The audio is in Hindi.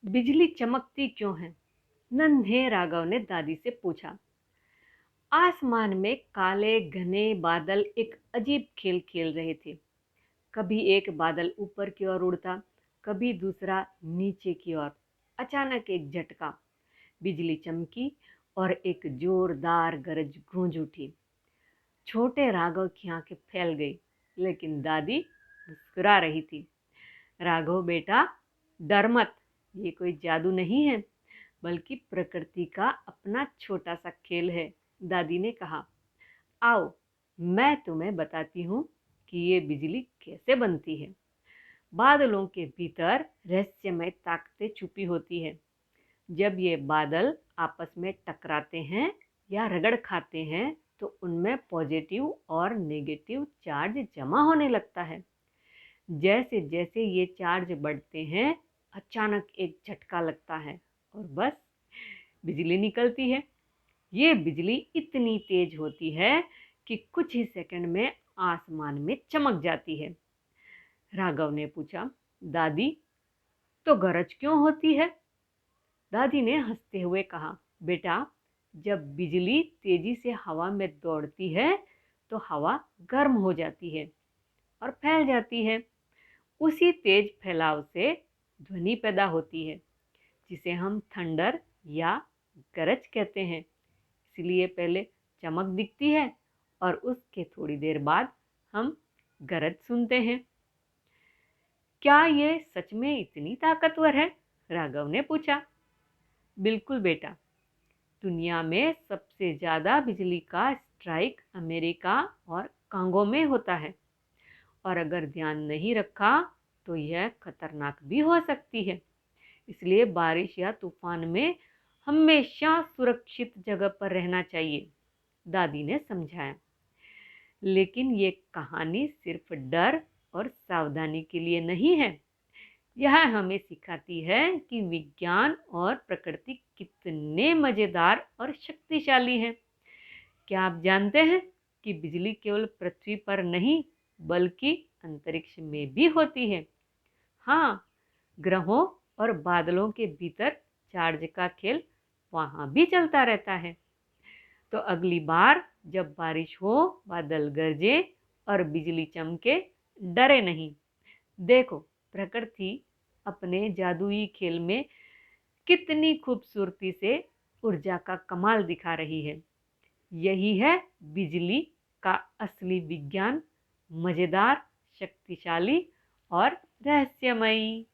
बिजली चमकती क्यों है? नन्हे राघव ने दादी से पूछा। आसमान में काले घने बादल एक अजीब खेल खेल रहे थे। कभी एक बादल ऊपर की ओर उड़ता, कभी दूसरा नीचे की ओर। अचानक एक झटका, बिजली चमकी और एक जोरदार गरज गूंज उठी। छोटे राघव की आंखें फैल गई, लेकिन दादी मुस्कुरा रही थी। राघव बेटा, डर मत। ये कोई जादू नहीं है, बल्कि प्रकृति का अपना छोटा सा खेल है, दादी ने कहा। आओ, मैं तुम्हें बताती हूँ कि ये बिजली कैसे बनती है। बादलों के भीतर रहस्यमय ताकतें छुपी होती है। जब ये बादल आपस में टकराते हैं या रगड़ खाते हैं, तो उनमें पॉजिटिव और नेगेटिव चार्ज जमा होने लगता है। जैसे जैसे ये चार्ज बढ़ते हैं, अचानक एक झटका लगता है और बस बिजली निकलती है। ये बिजली इतनी तेज होती है कि कुछ ही सेकंड में आसमान में चमक जाती है। राघव ने पूछा, दादी, तो गरज क्यों होती है? दादी ने हंसते हुए कहा, बेटा, जब बिजली तेजी से हवा में दौड़ती है तो हवा गर्म हो जाती है और फैल जाती है। उसी तेज फैलाव से ध्वनि पैदा होती है, जिसे हम थंडर या गरज कहते हैं। इसलिए पहले चमक दिखती है और उसके थोड़ी देर बाद हम गरज सुनते हैं। क्या ये सच में इतनी ताकतवर है? राघव ने पूछा। बिल्कुल बेटा, दुनिया में सबसे ज्यादा बिजली का स्ट्राइक अमेरिका और कांगो में होता है, और अगर ध्यान नहीं रखा तो यह खतरनाक भी हो सकती है। इसलिए बारिश या तूफान में हमेशा सुरक्षित जगह पर रहना चाहिए, दादी ने समझाया। लेकिन ये कहानी सिर्फ डर और सावधानी के लिए नहीं है। यह हमें सिखाती है कि विज्ञान और प्रकृति कितने मजेदार और शक्तिशाली हैं। क्या आप जानते हैं कि बिजली केवल पृथ्वी पर नहीं, बल्कि अंतरिक्ष में भी होती है? हाँ, ग्रहों और बादलों के भीतर चार्ज का खेल वहां भी चलता रहता है। तो अगली बार जब बारिश हो, बादल गरजे और बिजली चमके, डरे नहीं। देखो, प्रकृति अपने जादुई खेल में कितनी खूबसूरती से ऊर्जा का कमाल दिखा रही है। यही है बिजली का असली विज्ञान, मजेदार, शक्तिशाली और रहस्यमयी।